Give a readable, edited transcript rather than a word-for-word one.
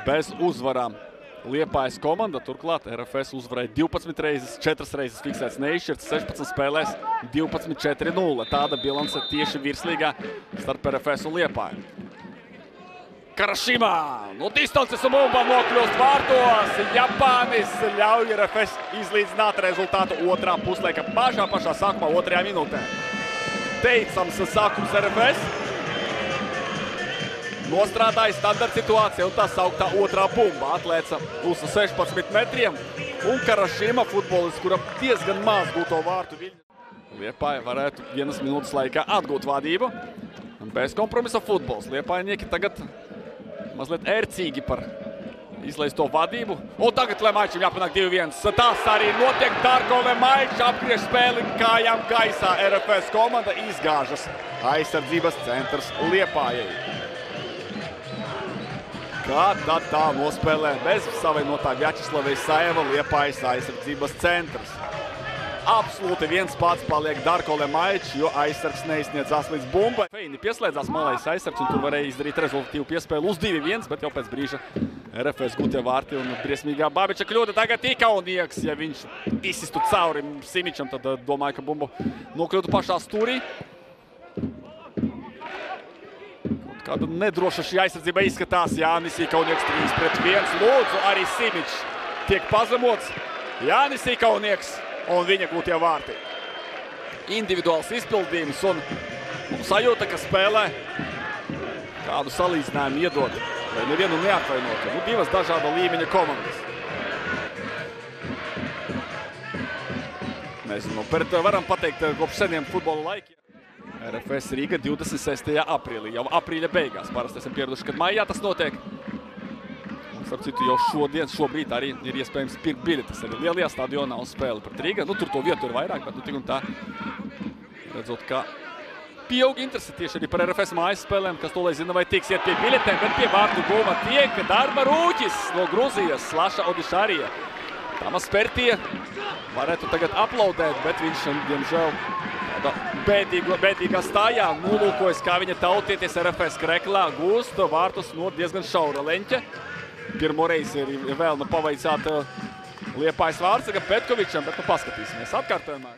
bez uzvarām. Liepājas komanda, turklāt RFS uzvarēja 12 reizes, 4 reizes fiksēts neizšķirts, 16 spēlēs 12-4-0. Tāda bilance tieši virslīgā starp RFS un Liepāju. Karashima no distances un bumba nokļūst vārtos. Japānis ļauj RFS izlīdzināt rezultātu otrā puslaika pašā sākumā, 2. minūtē. Teicams sākums RFS. Nostrādāja standarta situācija un tā sauktā otrā bumba atlēca uz 16 metriem. Un Karashima futbolists, kuram diezgan maz gūto vārtu viļņu. Liepāja varētu 1 minūtes laikā atgūt vadību. Bez kompromisa futbols. Liepājnieki tagad mazliet ērcīgi par izlaisto vadību. Un tagad Lemaičam jāpanāk 2-1. Tas arī notiek. Darko Lemaičs apgriež spēli kājām gaisā. RFS komanda izgāžas. Aizsardzības centrs Liepājai. Kā tad tā nospēlē bez savainotā Vjačeslavas Sajeva Liepājas aizsardzības centrs. Absolūti viens pats paliek Darko Lemaičs, jo aizsargs neizsniedzās līdz bumbai. Feini pieslēdzās malais aizsargs un tur varēja izdarīt rezultatīvu piespēli uz 2-1, bet jau pēc brīža RFS gūtie vārti un briesmīgā Babiča kļūda tagad Ikaunieks. Ja viņš izsistu cauri Simičam, tad domāju, ka bumbu nokļūtu pašā stūrī. Kāda nedroša šī aizsardzība izskatās. Jānis Ikaunieks 3-1. Lūdzu, arī Simičs tiek pazemots. Jānis Ikaunieks un viņa gūtie vārti. Individuāls izpildījums un sajūta, ka spēlē kādu salīdzinājumu iedod, lai nevienu neatvainotu. Divas dažāda līmeņa komandas. Nezinu, bet varam pateikt kopš seniem futbola laikiem. RFS Rīga 26. aprīlī, jau aprīļa beigās. Parasti esam pieraduši, kad maijā tas notiek. Starp citu, jau šobrīd arī ir iespējams pirkt biļetes arī lielajā stadionā uz spēli pret Rīga. Nu, tur to vietu ir vairāk, bet tik un tā, redzot, ka pieaug interesi tieši arī par RFS mājas spēlēm, kas to lai zina, vai tiks iet pie biļetēm, bet pie vārtu gūma tiek darba rūķis no Gruzijas, Slaša Odišārija. Tamas Pertija varētu tagad aplaudēt, bet viņš, diemžēl, bēdīgā stājā nolūkojas, kā viņa tautieties RFS kreklā gūst vārtus no diezgan šaura leņķa. Pirmo reizi ir vēlme pavaicāt Liepājas Vārtsarga Petkovičam, bet paskatīsimies atkārtojumā.